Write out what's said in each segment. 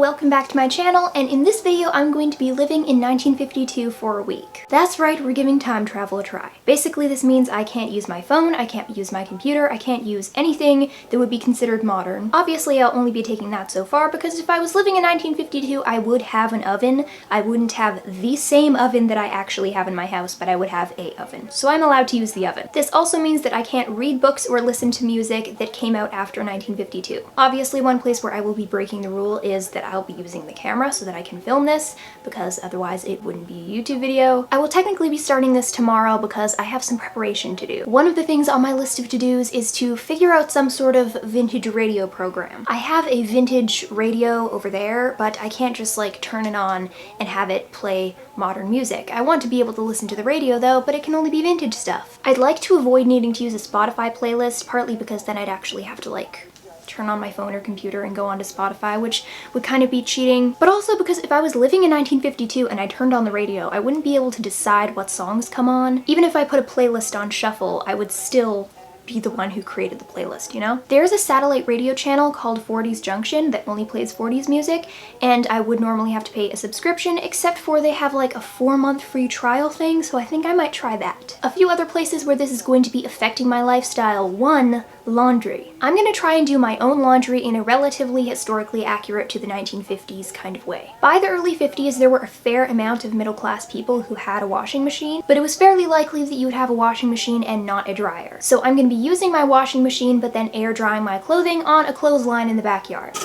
welcome back to my channel, and in this video I'm going to be living in 1952 for a week. That's right, we're giving time travel a try. Basically this means I can't use my phone, I can't use my computer, I can't use anything that would be considered modern. Obviously I'll only be taking that so far because if I was living in 1952 I would have an oven. I wouldn't have the same oven that I actually have in my house, but I would have a oven. So I'm allowed to use the oven. This also means that I can't read books or listen to music that came out after 1952. Obviously one place where I will be breaking the rule is that I'll be using the camera so that I can film this, because otherwise it wouldn't be a YouTube video. I will technically be starting this tomorrow because I have some preparation to do. One of the things on my list of to-dos is to figure out some sort of vintage radio program. I have a vintage radio over there, but I can't just like turn it on and have it play modern music. I want to be able to listen to the radio though, but it can only be vintage stuff. I'd like to avoid needing to use a Spotify playlist, partly because then I'd actually have to like turn on my phone or computer and go onto Spotify, which would kind of be cheating. But also because if I was living in 1952 and I turned on the radio, I wouldn't be able to decide what songs come on. Even if I put a playlist on shuffle, I would still be the one who created the playlist, you know? There's a satellite radio channel called 40's Junction that only plays 40's music, and I would normally have to pay a subscription, except for they have like a 4-month free trial thing, so I think I might try that. A few other places where this is going to be affecting my lifestyle. 1, laundry. I'm gonna try and do my own laundry in a relatively historically accurate to the 1950s kind of way. By the early 50s, there were a fair amount of middle-class people who had a washing machine, but it was fairly likely that you would have a washing machine and not a dryer. So I'm gonna be using my washing machine, but then air drying my clothing on a clothesline in the backyard.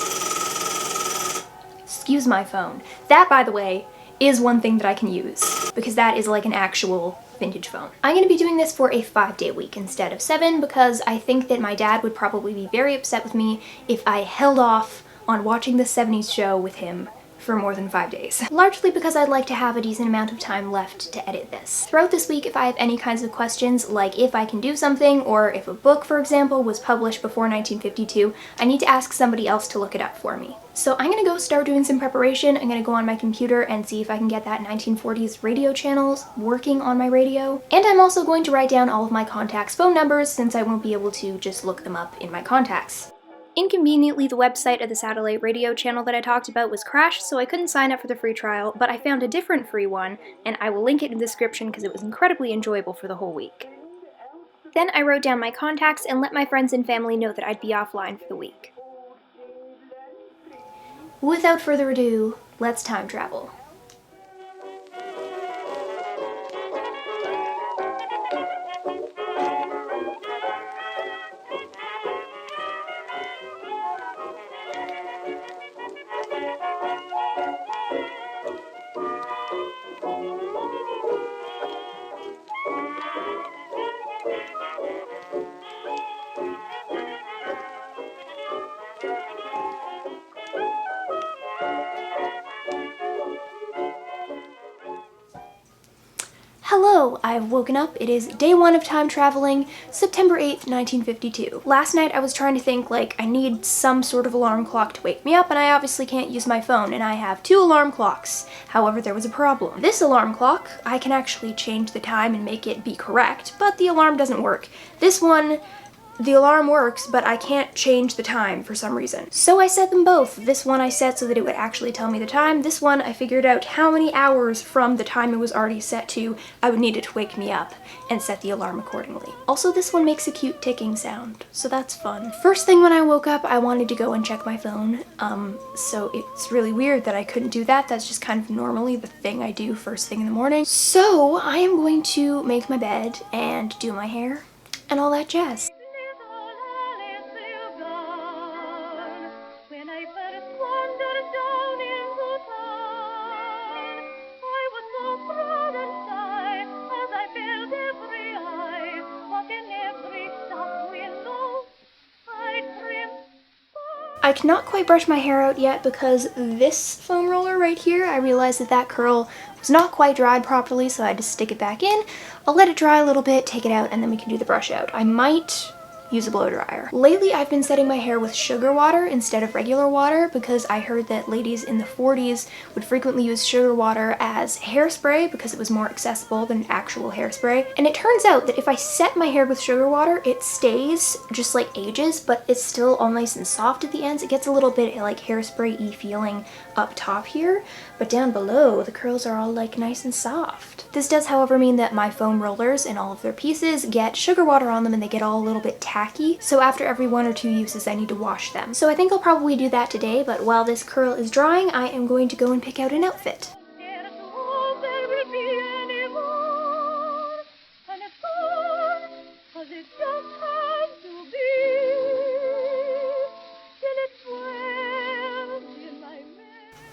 Excuse my phone. That, by the way, is one thing that I can use, because that is like an actual vintage phone. I'm gonna be doing this for a 5-day week instead of 7 because I think that my dad would probably be very upset with me if I held off on watching the 70s show with him for more than 5 days. Largely because I'd like to have a decent amount of time left to edit this. Throughout this week, if I have any kinds of questions, like if I can do something, or if a book, for example, was published before 1952, I need to ask somebody else to look it up for me. So I'm gonna go start doing some preparation. I'm gonna go on my computer and see if I can get that 1940s radio channels working on my radio. And I'm also going to write down all of my contacts' phone numbers since I won't be able to just look them up in my contacts. Inconveniently, the website of the satellite radio channel that I talked about was crashed, so I couldn't sign up for the free trial, but I found a different free one, and I will link it in the description because it was incredibly enjoyable for the whole week. Then I wrote down my contacts and let my friends and family know that I'd be offline for the week. Without further ado, let's time travel. Hello, I've woken up. It is day 1 of time traveling, September 8th, 1952. Last night I was trying to think like I need some sort of alarm clock to wake me up, and I obviously can't use my phone, and I have 2 alarm clocks. However, there was a problem. This alarm clock, I can actually change the time and make it be correct, but the alarm doesn't work. This one, the alarm works, but I can't change the time for some reason. So I set them both. This one I set so that it would actually tell me the time. This one I figured out how many hours from the time it was already set to I would need it to wake me up, and set the alarm accordingly. Also, this one makes a cute ticking sound, so that's fun. First thing when I woke up, I wanted to go and check my phone, so it's really weird that I couldn't do that. That's just kind of normally the thing I do first thing in the morning. So I am going to make my bed and do my hair and all that jazz. I cannot quite brush my hair out yet because this foam roller right here, I realized that that curl was not quite dried properly, so I had to stick it back in. I'll let it dry a little bit, take it out, and then we can do the brush out. I might use a blow dryer. Lately, I've been setting my hair with sugar water instead of regular water because I heard that ladies in the 40s would frequently use sugar water as hairspray because it was more accessible than actual hairspray. And it turns out that if I set my hair with sugar water, it stays, just like ages, but it's still all nice and soft at the ends. It gets a little bit like hairspray-y feeling up top here, but down below, the curls are all like nice and soft. This does, however, mean that my foam rollers and all of their pieces get sugar water on them and they get all a little bit tacky. So after every 1 or 2 uses, I need to wash them. So I think I'll probably do that today, but while this curl is drying, I am going to go and pick out an outfit.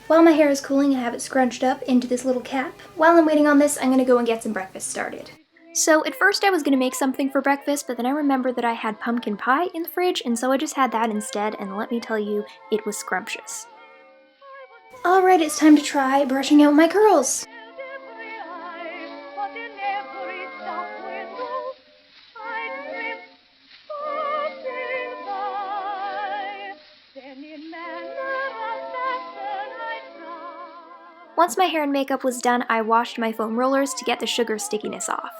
While my hair is cooling, I have it scrunched up into this little cap. While I'm waiting on this, I'm gonna go and get some breakfast started. So at first I was gonna make something for breakfast, but then I remembered that I had pumpkin pie in the fridge, and so I just had that instead, and let me tell you, it was scrumptious. Alright, it's time to try brushing out my curls. Once my hair and makeup was done, I washed my foam rollers to get the sugar stickiness off.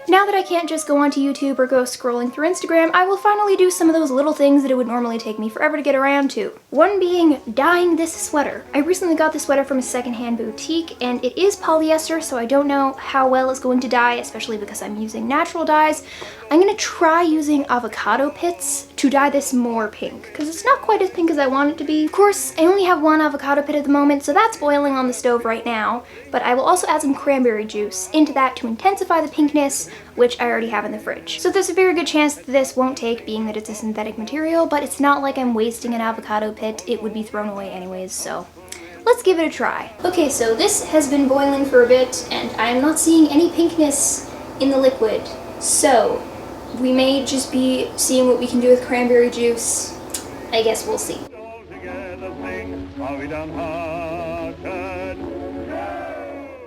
Now that I can't just go onto YouTube or go scrolling through Instagram, I will finally do some of those little things that it would normally take me forever to get around to. One being dyeing this sweater. I recently got this sweater from a secondhand boutique, and it is polyester, so I don't know how well it's going to dye, especially because I'm using natural dyes. I'm gonna try using avocado pits to dye this more pink, because it's not quite as pink as I want it to be. Of course, I only have 1 avocado pit at the moment, so that's boiling on the stove right now, but I will also add some cranberry juice into that to intensify the pinkness, which I already have in the fridge. So there's a very good chance that this won't take, being that it's a synthetic material, but it's not like I'm wasting an avocado pit. It would be thrown away anyways, so let's give it a try. Okay, so this has been boiling for a bit, and I am not seeing any pinkness in the liquid. So we may just be seeing what we can do with cranberry juice. I guess we'll see.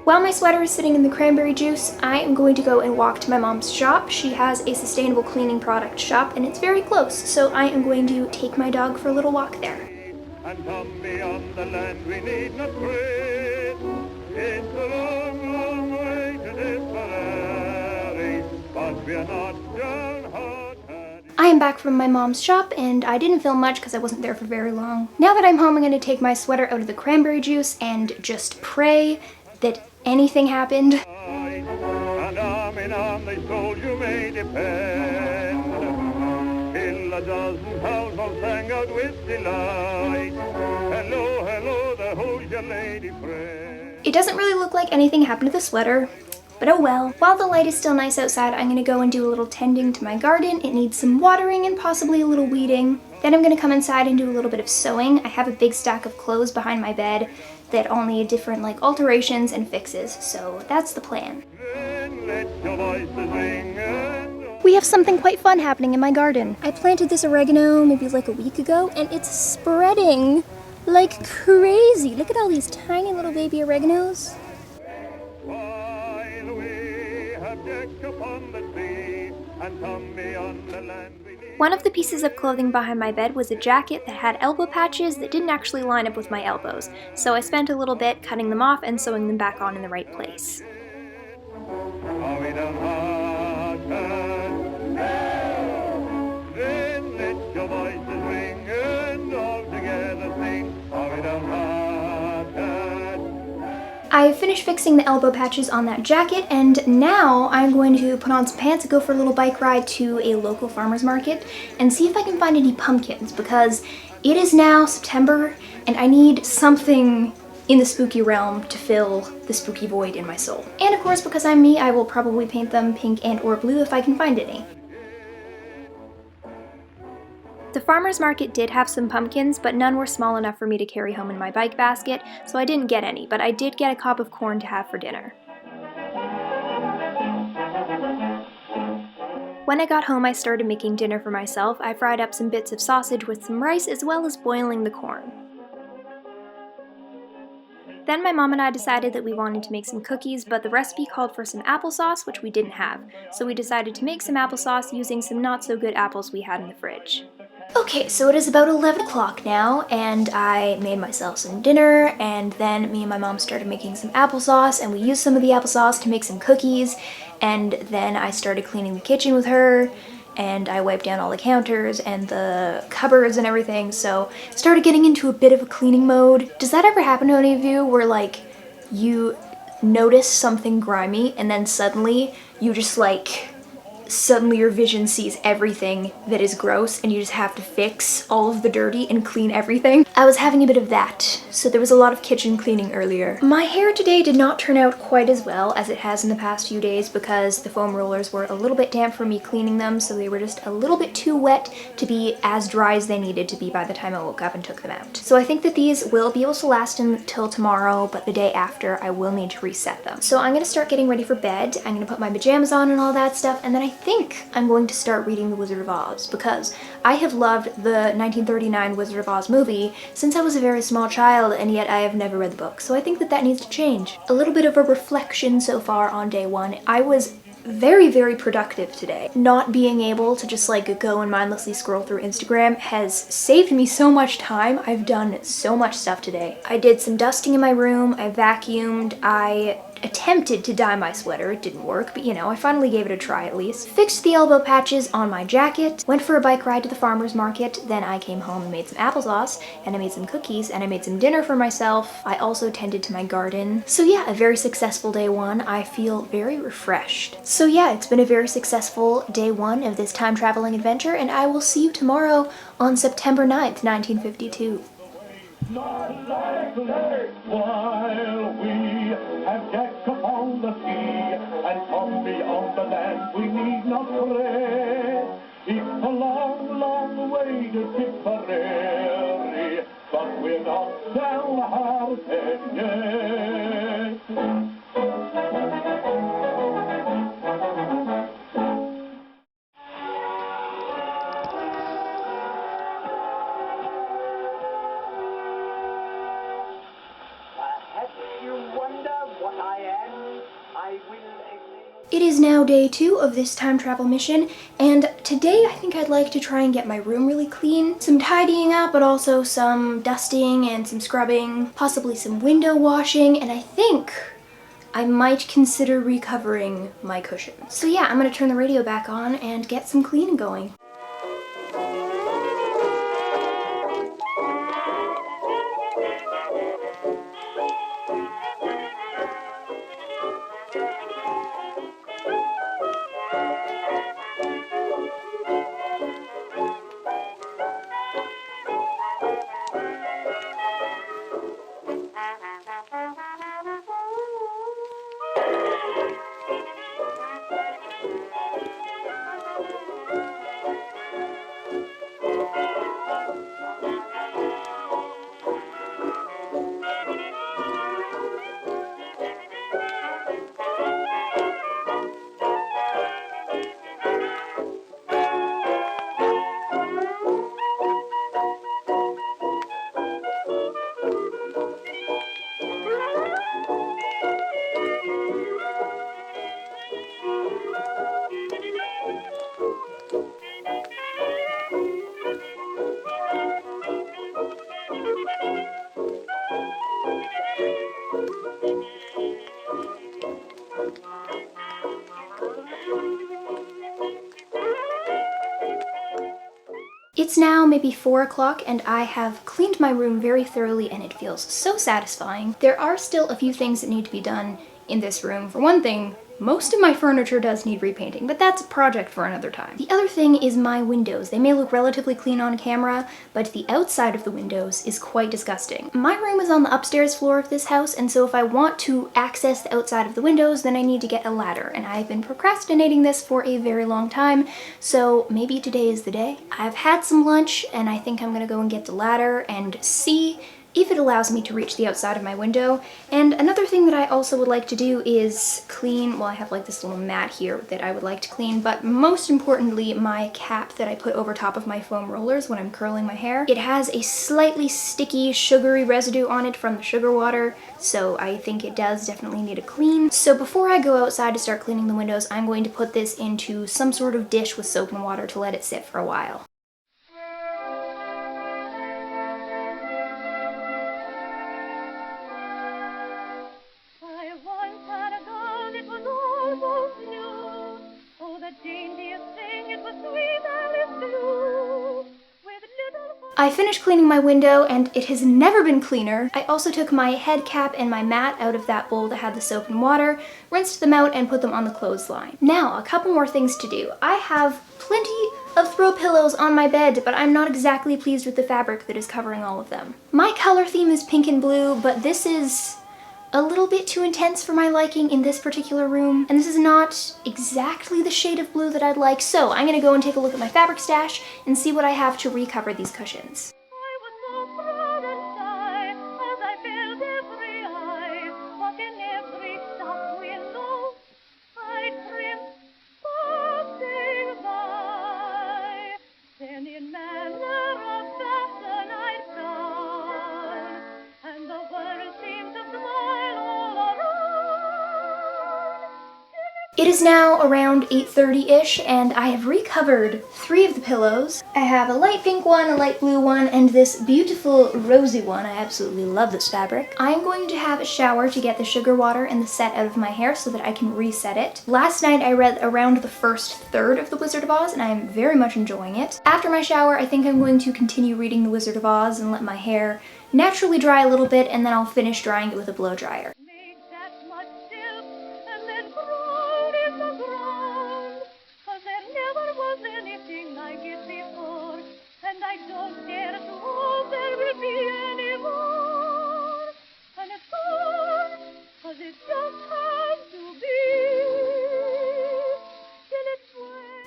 While my sweater is sitting in the cranberry juice, I am going to go and walk to my mom's shop. She has a sustainable cleaning product shop, and it's very close, so I am going to take my dog for a little walk there. And come beyond the land we need not tread. It's a long, long way to Tipperary, but we are not downhearted. I am back from my mom's shop, and I didn't film much because I wasn't there for very long. Now that I'm home, I'm going to take my sweater out of the cranberry juice and just pray that anything happened. And arm in arm they told you may depend. Till a dozen households sang out with delight. Hello, hello, there holds your lady friend. It doesn't really look like anything happened to the sweater, but oh well. While the light is still nice outside, I'm gonna go and do a little tending to my garden. It needs some watering and possibly a little weeding. Then I'm gonna come inside and do a little bit of sewing. I have a big stack of clothes behind my bed that all need different like alterations and fixes, so that's the plan. We have something quite fun happening in my garden. I planted this oregano maybe like a week ago, and it's spreading like crazy. Look at all these tiny little baby oreganos. While we have decked upon the sea and come beyond the land. One of the pieces of clothing behind my bed was a jacket that had elbow patches that didn't actually line up with my elbows, so I spent a little bit cutting them off and sewing them back on in the right place. I finished fixing the elbow patches on that jacket, and now I'm going to put on some pants and go for a little bike ride to a local farmer's market and see if I can find any pumpkins, because it is now September and I need something in the spooky realm to fill the spooky void in my soul. And of course, because I'm me, I will probably paint them pink and or blue if I can find any. The farmer's market did have some pumpkins, but none were small enough for me to carry home in my bike basket, so I didn't get any, but I did get a cob of corn to have for dinner. When I got home, I started making dinner for myself. I fried up some bits of sausage with some rice as well as boiling the corn. Then my mom and I decided that we wanted to make some cookies, but the recipe called for some applesauce, which we didn't have. So we decided to make some applesauce using some not so good apples we had in the fridge. Okay, so it is about 11 o'clock now, and I made myself some dinner, and then me and my mom started making some applesauce, and we used some of the applesauce to make some cookies, and then I started cleaning the kitchen with her, and I wiped down all the counters and the cupboards and everything, so started getting into a bit of a cleaning mode. Does that ever happen to any of you, where like you notice something grimy and then suddenly you just like suddenly your vision sees everything that is gross and you just have to fix all of the dirty and clean everything? I was having a bit of that, so there was a lot of kitchen cleaning earlier. My hair today did not turn out quite as well as it has in the past few days because the foam rollers were a little bit damp for me cleaning them, so they were just a little bit too wet to be as dry as they needed to be by the time I woke up and took them out. So I think that these will be able to last until tomorrow, but the day after I will need to reset them. So I'm gonna start getting ready for bed. I'm gonna put my pajamas on and all that stuff, and then I think I'm going to start reading The Wizard of Oz because I have loved the 1939 Wizard of Oz movie since I was a very small child, and yet I have never read the book, so I think that that needs to change. A little bit of a reflection so far on day one. I was very, very productive today. Not being able to just like go and mindlessly scroll through Instagram has saved me so much time. I've done so much stuff today. I did some dusting in my room, I vacuumed, I attempted to dye my sweater. It didn't work, but you know, I finally gave it a try at least. Fixed the elbow patches on my jacket, went for a bike ride to the farmer's market, then I came home and made some applesauce, and I made some cookies, and I made some dinner for myself. I also tended to my garden. So yeah, a very successful day one. I feel very refreshed. So yeah, it's been a very successful day one of this time traveling adventure, and I will see you tomorrow on September 9th, 1952. Not likely, while we have decked upon the sea and come beyond the land, we need not fret. It's a long, long way to Tipperary, but we're not downhearted yet. It is now day 2 of this time travel mission, and today I think I'd like to try and get my room really clean. Some tidying up, but also some dusting and some scrubbing, possibly some window washing, and I think I might consider recovering my cushions. So yeah, I'm gonna turn the radio back on and get some cleaning going. It's now maybe 4 o'clock and I have cleaned my room very thoroughly and it feels so satisfying. There are still a few things that need to be done in this room. For one thing, most of my furniture does need repainting, but that's a project for another time. The other thing is my windows. They may look relatively clean on camera, but the outside of the windows is quite disgusting. My room is on the upstairs floor of this house, and so if I want to access the outside of the windows, then I need to get a ladder, and I've been procrastinating this for a very long time, so maybe today is the day. I've had some lunch, and I think I'm gonna go and get the ladder and see if it allows me to reach the outside of my window. And another thing that I also would like to do is clean, well, I have like this little mat here that I would like to clean, but most importantly, my cap that I put over top of my foam rollers when I'm curling my hair. It has a slightly sticky, sugary residue on it from the sugar water, so I think it does definitely need a clean. So before I go outside to start cleaning the windows, I'm going to put this into some sort of dish with soap and water to let it sit for a while. I finished cleaning my window and it has never been cleaner. I also took my head cap and my mat out of that bowl that had the soap and water, rinsed them out, and put them on the clothesline. Now, a couple more things to do. I have plenty of throw pillows on my bed, but I'm not exactly pleased with the fabric that is covering all of them. My color theme is pink and blue, but this is a little bit too intense for my liking in this particular room, and this is not exactly the shade of blue that I'd like, so I'm gonna go and take a look at my fabric stash and see what I have to recover these cushions. It is now around 8:30-ish, and I have recovered 3 of the pillows. I have a light pink one, a light blue one, and this beautiful rosy one. I absolutely love this fabric. I am going to have a shower to get the sugar water and the set out of my hair so that I can reset it. Last night I read around the first third of The Wizard of Oz, and I am very much enjoying it. After my shower, I think I'm going to continue reading The Wizard of Oz and let my hair naturally dry a little bit, and then I'll finish drying it with a blow dryer.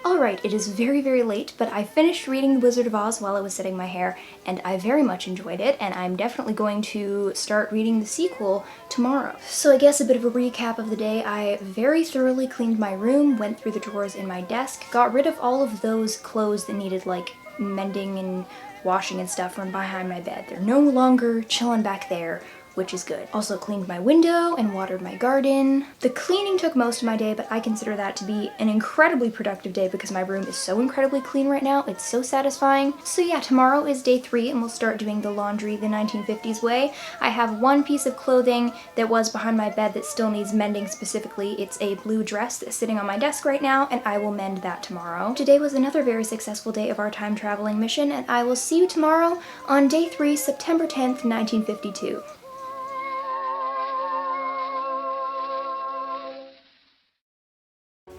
Alright, it is very, very late, but I finished reading The Wizard of Oz while I was setting my hair, and I very much enjoyed it, and I'm definitely going to start reading the sequel tomorrow. So I guess a bit of a recap of the day. I very thoroughly cleaned my room, went through the drawers in my desk, got rid of all of those clothes that needed like mending and washing and stuff from behind my bed. They're no longer chilling back there, which is good. Also cleaned my window and watered my garden. The cleaning took most of my day, but I consider that to be an incredibly productive day because my room is so incredibly clean right now. It's so satisfying. So yeah, tomorrow is day 3 and we'll start doing the laundry the 1950s way. I have one piece of clothing that was behind my bed that still needs mending specifically. It's a blue dress that's sitting on my desk right now, and I will mend that tomorrow. Today was another very successful day of our time traveling mission, and I will see you tomorrow on day 3, September 10th, 1952.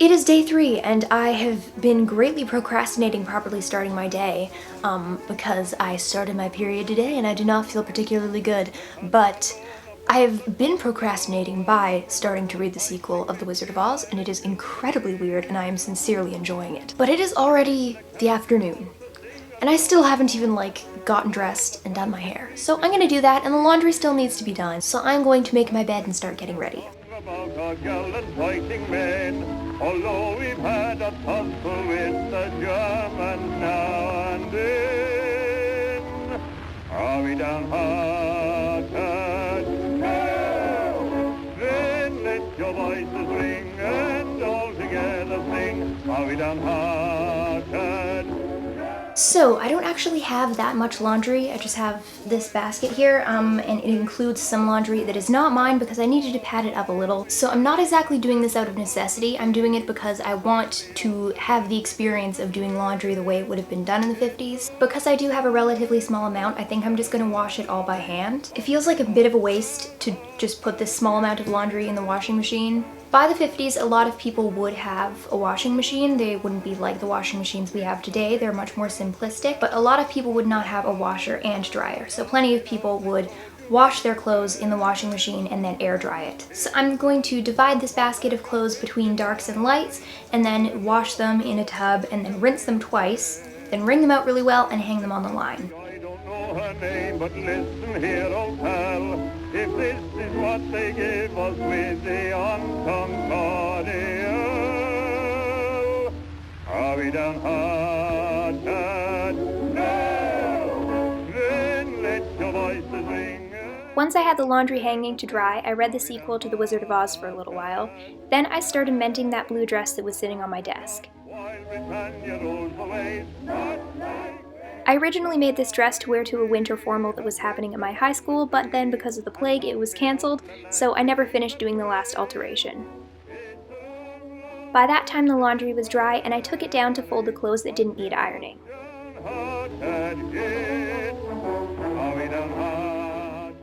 It is day 3, and I have been greatly procrastinating properly starting my day, because I started my period today and I do not feel particularly good, but I've been procrastinating by starting to read the sequel of The Wizard of Oz, and it is incredibly weird and I am sincerely enjoying it. But it is already the afternoon, and I still haven't even gotten dressed and done my hair. So I'm gonna do that, and the laundry still needs to be done, so I'm going to make my bed and start getting ready. About our gallant fighting men, although we've had a tussle with the Germans now and then. Are we downhearted? No! Then let your voices ring and all together sing. Are we downhearted? So I don't actually have that much laundry. I just have this basket here, and it includes some laundry that is not mine because I needed to pad it up a little. So I'm not exactly doing this out of necessity. I'm doing it because I want to have the experience of doing laundry the way it would have been done in the 50s. Because I do have a relatively small amount, I think I'm just gonna wash it all by hand. It feels like a bit of a waste to just put this small amount of laundry in the washing machine. By the 50s, a lot of people would have a washing machine. They wouldn't be like the washing machines we have today. They're much more simplistic, but a lot of people would not have a washer and dryer. So plenty of people would wash their clothes in the washing machine and then air dry it. So I'm going to divide this basket of clothes between darks and lights, and then wash them in a tub and then rinse them twice, then wring them out really well and hang them on the line. I don't know know her name, but listen here, old pal. If this is what they gave us with the unconcordial, are we downhearted? No! Then let your voices ring. Once I had the laundry hanging to dry, I read the sequel to The Wizard of Oz for a little while. Then I started mending that blue dress that was sitting on my desk. I originally made this dress to wear to a winter formal that was happening at my high school, but then because of the plague it was cancelled, so I never finished doing the last alteration. By that time the laundry was dry, and I took it down to fold the clothes that didn't need ironing.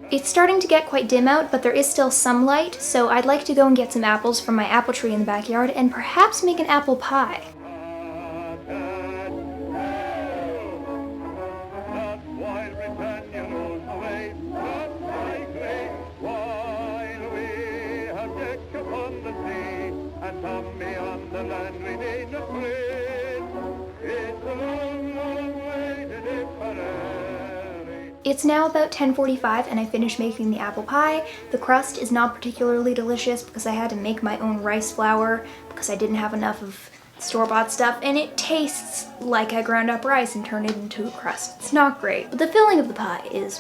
It's starting to get quite dim out, but there is still some light, so I'd like to go and get some apples from my apple tree in the backyard and perhaps make an apple pie. It's now about 10:45 and I finished making the apple pie. The crust is not particularly delicious because I had to make my own rice flour because I didn't have enough of store-bought stuff, and it tastes like I ground up rice and turned it into a crust. It's not great, but the filling of the pie is,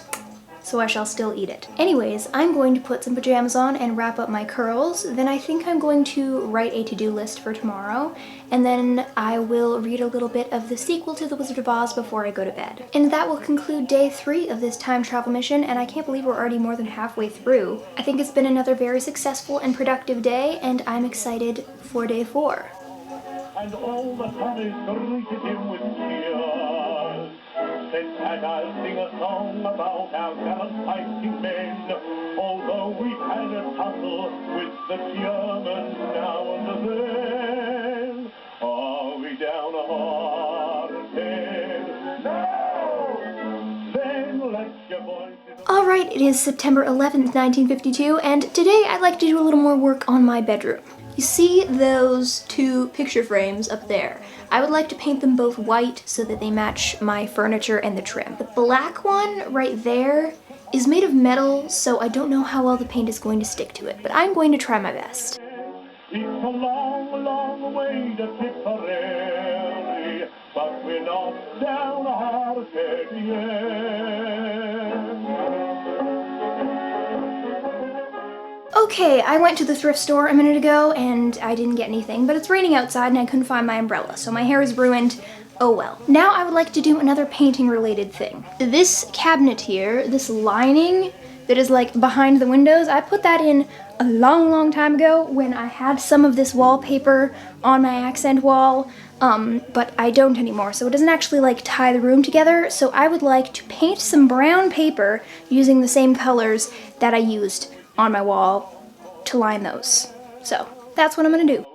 so I shall still eat it. Anyways, I'm going to put some pajamas on and wrap up my curls. Then I think I'm going to write a to-do list for tomorrow, and then I will read a little bit of the sequel to The Wizard of Oz before I go to bed. And that will conclude day 3 of this time travel mission, and I can't believe we're already more than halfway through. I think it's been another very successful and productive day, and I'm excited for day 4. And all the Tommies greeted him with cheers. Said, "Tag, I'll sing a song about our gallant fighting men. Although we've had a tussle with the Germans now and then, are we downhearted? No! Then let your voices..." Alright, it is September 11th, 1952, and today I'd like to do a little more work on my bedroom. You see those 2 picture frames up there? I would like to paint them both white so that they match my furniture and the trim. The black one right there is made of metal, so I don't know how well the paint is going to stick to it, but I'm going to try my best. It's a long, long way to Tipperary, but we're not downhearted yet. Okay, I went to the thrift store a minute ago and I didn't get anything, but it's raining outside and I couldn't find my umbrella, so my hair is ruined. Oh well. Now I would like to do another painting related thing. This cabinet here, this lining that is like behind the windows, I put that in a long, long time ago when I had some of this wallpaper on my accent wall, but I don't anymore, so it doesn't actually like tie the room together. So I would like to paint some brown paper using the same colors that I used on my wall to line those. So that's what I'm gonna do.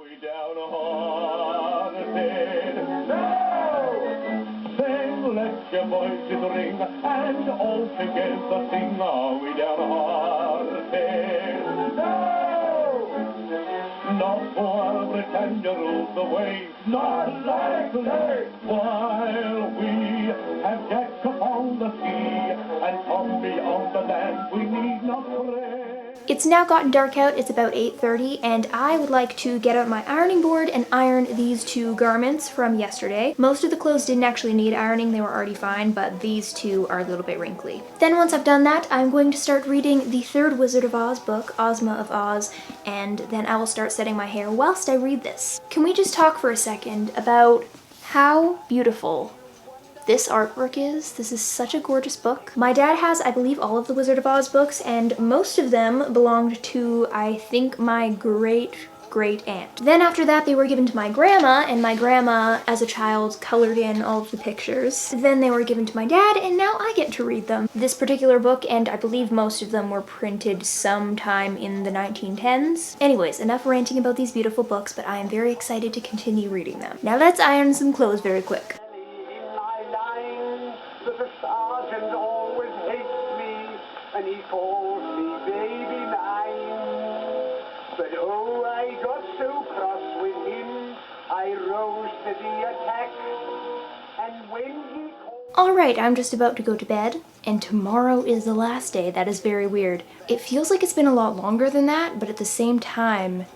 Then let your voices ring and all together sing, are we downhearted? No! Not while Britannia rules the waves, not likely, while we have Jack upon the sea and Tommy on the land, we need not pray. It's now gotten dark out, it's about 8:30, and I would like to get out my ironing board and iron these 2 garments from yesterday. Most of the clothes didn't actually need ironing, they were already fine, but these 2 are a little bit wrinkly. Then once I've done that, I'm going to start reading the 3rd Wizard of Oz book, Ozma of Oz, and then I will start setting my hair whilst I read this. Can we just talk for a second about how beautiful this artwork is? This is such a gorgeous book. My dad has, I believe, all of the Wizard of Oz books, and most of them belonged to, I think, my great aunt. Then after that they were given to my grandma, and my grandma as a child colored in all of the pictures. Then they were given to my dad, and now I get to read them. This particular book, and I believe most of them, were printed sometime in the 1910s. Anyways, enough ranting about these beautiful books, but I am very excited to continue reading them. Now let's iron some clothes very quick. The sergeant always hates me, and he calls me baby mine. But oh, I got so cross with him, I rose to the attack. And when he Alright, I'm just about to go to bed, and tomorrow is the last day. That is very weird. It feels like it's been a lot longer than that, but at the same time,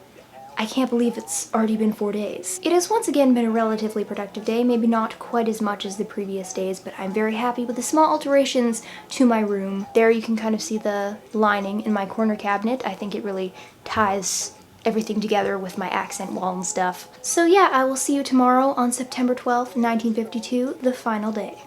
I can't believe it's already been 4 days. It has once again been a relatively productive day, maybe not quite as much as the previous days, but I'm very happy with the small alterations to my room. There you can kind of see the lining in my corner cabinet. I think it really ties everything together with my accent wall and stuff. So yeah, I will see you tomorrow on September 12th, 1952, the final day.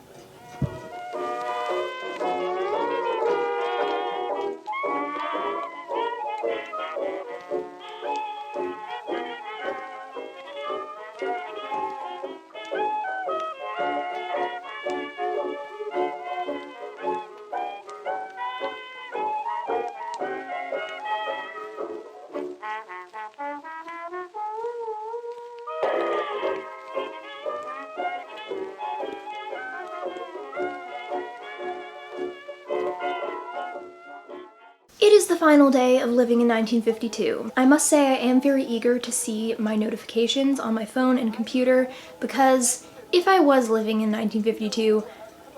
It is the final day of living in 1952. I must say I am very eager to see my notifications on my phone and computer because if I was living in 1952,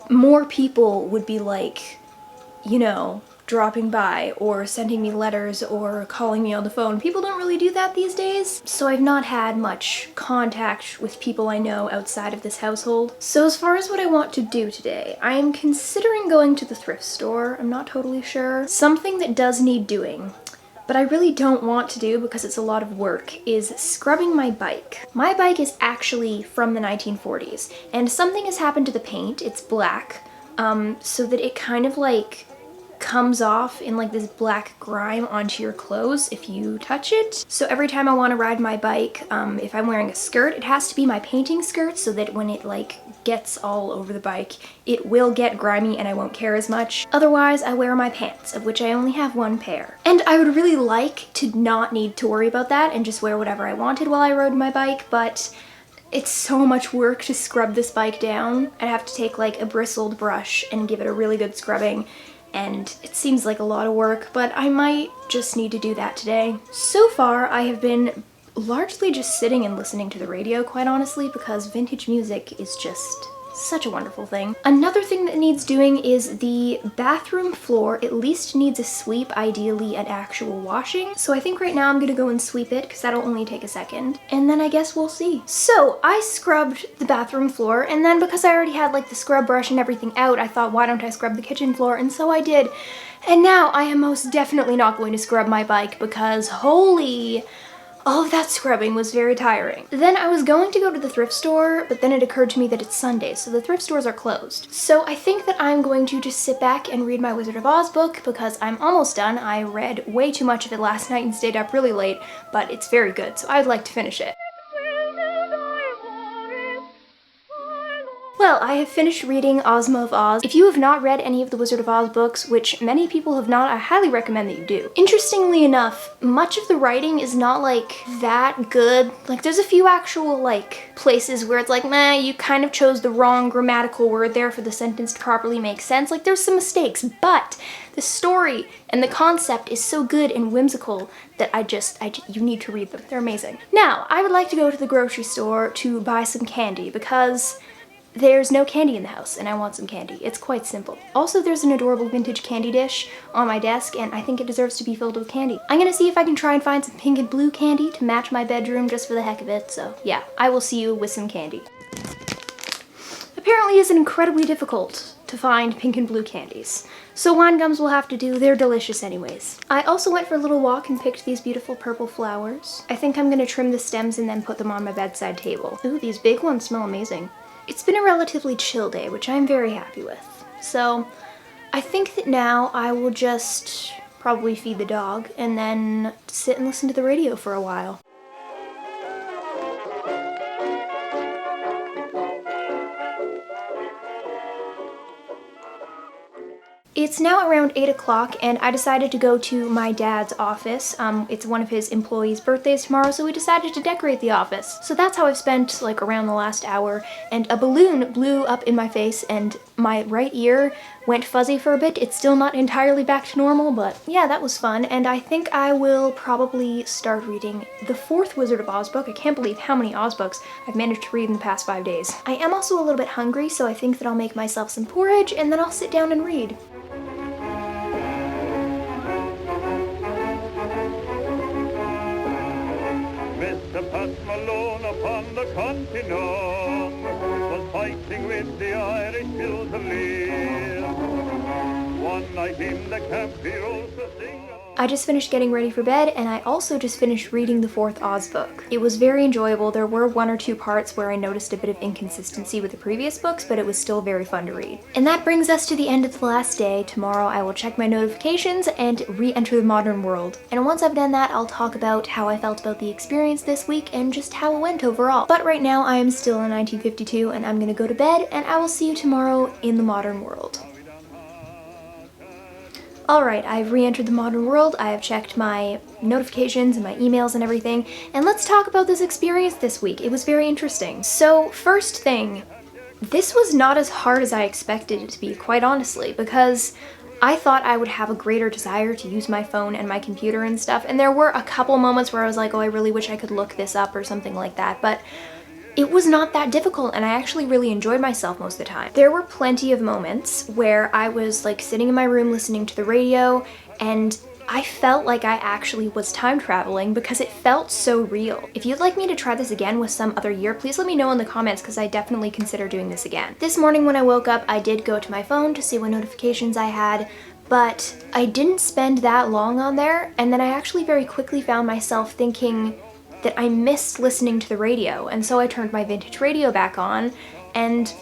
more people would be like, you know, dropping by or sending me letters or calling me on the phone. People don't really do that these days, so I've not had much contact with people I know outside of this household. So as far as what I want to do today, I am considering going to the thrift store. I'm not totally sure. Something that does need doing, but I really don't want to do because it's a lot of work, is scrubbing my bike. My bike is actually from the 1940s, and something has happened to the paint. It's black, so that it kind of like comes off in like this black grime onto your clothes if you touch it. So every time I want to ride my bike, if I'm wearing a skirt, it has to be my painting skirt so that when it like gets all over the bike, it will get grimy and I won't care as much. Otherwise, I wear my pants, of which I only have one pair. And I would really like to not need to worry about that and just wear whatever I wanted while I rode my bike, but it's so much work to scrub this bike down. I'd have to take like a bristled brush and give it a really good scrubbing, and it seems like a lot of work, but I might just need to do that today. So far, I have been largely just sitting and listening to the radio, quite honestly, because vintage music is just such a wonderful thing. Another thing that needs doing is the bathroom floor. It at least needs a sweep, ideally an actual washing. So I think right now I'm gonna go and sweep it because that'll only take a second. And then I guess we'll see. So I scrubbed the bathroom floor, and then because I already had like the scrub brush and everything out, I thought, why don't I scrub the kitchen floor? And so I did. And now I am most definitely not going to scrub my bike because holy, all of that scrubbing was very tiring. Then I was going to go to the thrift store, but then it occurred to me that it's Sunday, so the thrift stores are closed. So I think that I'm going to just sit back and read my Wizard of Oz book because I'm almost done. I read way too much of it last night and stayed up really late, but it's very good, so I'd like to finish it. Well, I have finished reading Ozma of Oz. If you have not read any of the Wizard of Oz books, which many people have not, I highly recommend that you do. Interestingly enough, much of the writing is not like that good. Like there's a few actual like places where it's like, meh, you kind of chose the wrong grammatical word there for the sentence to properly make sense. Like there's some mistakes, but the story and the concept is so good and whimsical that you need to read them. They're amazing. Now, I would like to go to the grocery store to buy some candy because there's no candy in the house and I want some candy. It's quite simple. Also, there's an adorable vintage candy dish on my desk and I think it deserves to be filled with candy. I'm gonna see if I can try and find some pink and blue candy to match my bedroom just for the heck of it. So yeah, I will see you with some candy. Apparently it's incredibly difficult to find pink and blue candies. So wine gums will have to do, they're delicious anyways. I also went for a little walk and picked these beautiful purple flowers. I think I'm gonna trim the stems and then put them on my bedside table. Ooh, these big ones smell amazing. It's been a relatively chill day, which I'm very happy with. So I think that now I will just probably feed the dog and then sit and listen to the radio for a while. It's now around 8 o'clock and I decided to go to my dad's office. It's one of his employees' birthdays tomorrow, so we decided to decorate the office. So that's how I've spent like around the last hour, and a balloon blew up in my face and my right ear went fuzzy for a bit. It's still not entirely back to normal, but yeah, that was fun. And I think I will probably start reading the 4th Wizard of Oz book. I can't believe how many Oz books I've managed to read in the past 5 days. I am also a little bit hungry, so I think that I'll make myself some porridge and then I'll sit down and read. Mr. Pat Malone upon the continent was fighting with the Irish Fusiliers. One night in the camp he rose to sing. I just finished getting ready for bed, and I also just finished reading the 4th Oz book. It was very enjoyable. There were 1 or 2 parts where I noticed a bit of inconsistency with the previous books, but it was still very fun to read. And that brings us to the end of the last day. Tomorrow I will check my notifications and re-enter the modern world. And once I've done that, I'll talk about how I felt about the experience this week and just how it went overall. But right now I am still in 1952 and I'm gonna go to bed, and I will see you tomorrow in the modern world. Alright, I've re-entered the modern world, I have checked my notifications and my emails and everything, and let's talk about this experience this week. It was very interesting. So, first thing, this was not as hard as I expected it to be, quite honestly, because I thought I would have a greater desire to use my phone and my computer and stuff, and there were a couple moments where I was like, oh, I really wish I could look this up or something like that, but it was not that difficult, and I actually really enjoyed myself most of the time. There were plenty of moments where I was like sitting in my room listening to the radio, and I felt like I actually was time traveling because it felt so real. If you'd like me to try this again with some other year, please let me know in the comments because I definitely consider doing this again. This morning when I woke up, I did go to my phone to see what notifications I had, but I didn't spend that long on there, and then I actually very quickly found myself thinking that I missed listening to the radio, and so I turned my vintage radio back on, and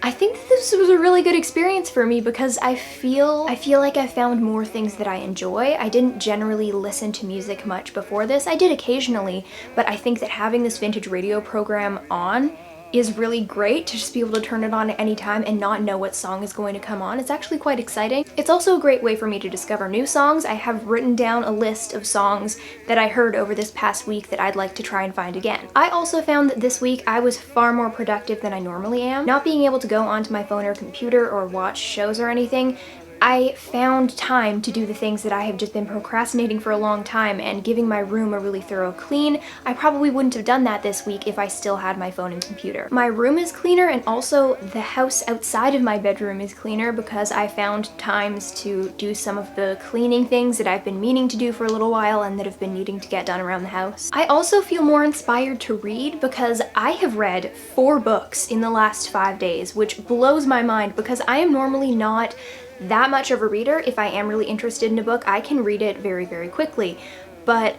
I think this was a really good experience for me because I feel like I found more things that I enjoy. I didn't generally listen to music much before this. I did occasionally, but I think that having this vintage radio program on is really great to just be able to turn it on at any time and not know what song is going to come on. It's actually quite exciting. It's also a great way for me to discover new songs. I have written down a list of songs that I heard over this past week that I'd like to try and find again. I also found that this week I was far more productive than I normally am. Not being able to go onto my phone or computer or watch shows or anything, I found time to do the things that I have just been procrastinating for a long time, and giving my room a really thorough clean. I probably wouldn't have done that this week if I still had my phone and computer. My room is cleaner, and also the house outside of my bedroom is cleaner because I found times to do some of the cleaning things that I've been meaning to do for a little while and that have been needing to get done around the house. I also feel more inspired to read because I have read 4 books in the last 5 days, which blows my mind because I am normally not that much of a reader. If I am really interested in a book, I can read it very, very quickly. But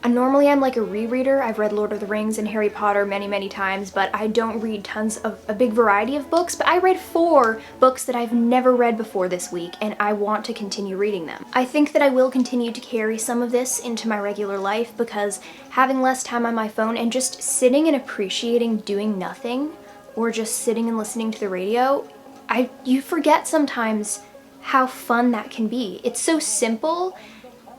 normally I'm like a rereader. I've read Lord of the Rings and Harry Potter many, many times, but I don't read tons of a big variety of books. But I read 4 books that I've never read before this week, and I want to continue reading them. I think that I will continue to carry some of this into my regular life because having less time on my phone and just sitting and appreciating doing nothing, or just sitting and listening to the radio, you forget sometimes how fun that can be. It's so simple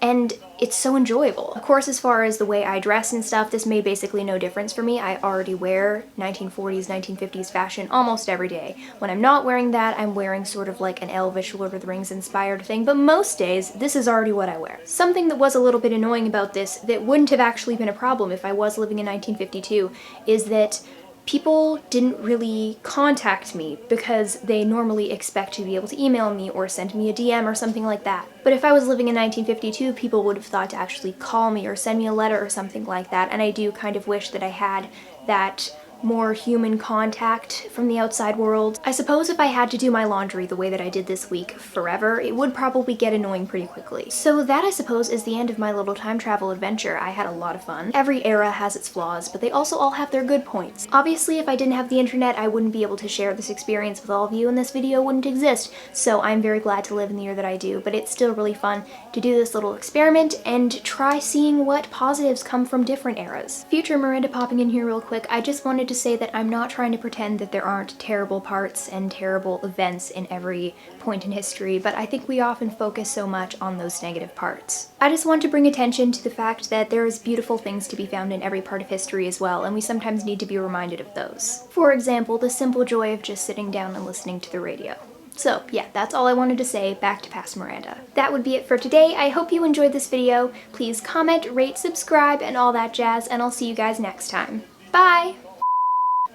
and it's so enjoyable. Of course, as far as the way I dress and stuff, this made basically no difference for me. I already wear 1940s, 1950s fashion almost every day. When I'm not wearing that, I'm wearing sort of like an elvish Lord of the Rings inspired thing, but most days, this is already what I wear. Something that was a little bit annoying about this, that wouldn't have actually been a problem if I was living in 1952, is that people didn't really contact me because they normally expect to be able to email me or send me a DM or something like that. But if I was living in 1952, people would have thought to actually call me or send me a letter or something like that, and I do kind of wish that I had that more human contact from the outside world. I suppose if I had to do my laundry the way that I did this week forever, it would probably get annoying pretty quickly. So that, I suppose, is the end of my little time travel adventure. I had a lot of fun. Every era has its flaws, but they also all have their good points. Obviously, if I didn't have the internet, I wouldn't be able to share this experience with all of you, and this video wouldn't exist. So I'm very glad to live in the year that I do, but it's still really fun to do this little experiment and try seeing what positives come from different eras. Future Miranda popping in here real quick. I just wanted to to say that I'm not trying to pretend that there aren't terrible parts and terrible events in every point in history, but I think we often focus so much on those negative parts. I just want to bring attention to the fact that there is beautiful things to be found in every part of history as well, and we sometimes need to be reminded of those. For example, the simple joy of just sitting down and listening to the radio. So yeah, that's all I wanted to say. Back to Past Miranda. That would be it for today. I hope you enjoyed this video. Please comment, rate, subscribe, and all that jazz, and I'll see you guys next time. Bye!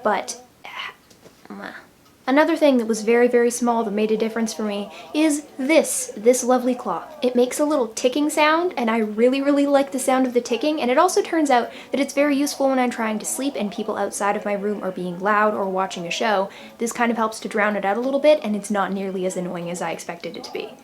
But another thing that was very, very small that made a difference for me is this lovely clock. It makes a little ticking sound, and I really, really like the sound of the ticking, and it also turns out that it's very useful when I'm trying to sleep and people outside of my room are being loud or watching a show. This kind of helps to drown it out a little bit, and it's not nearly as annoying as I expected it to be.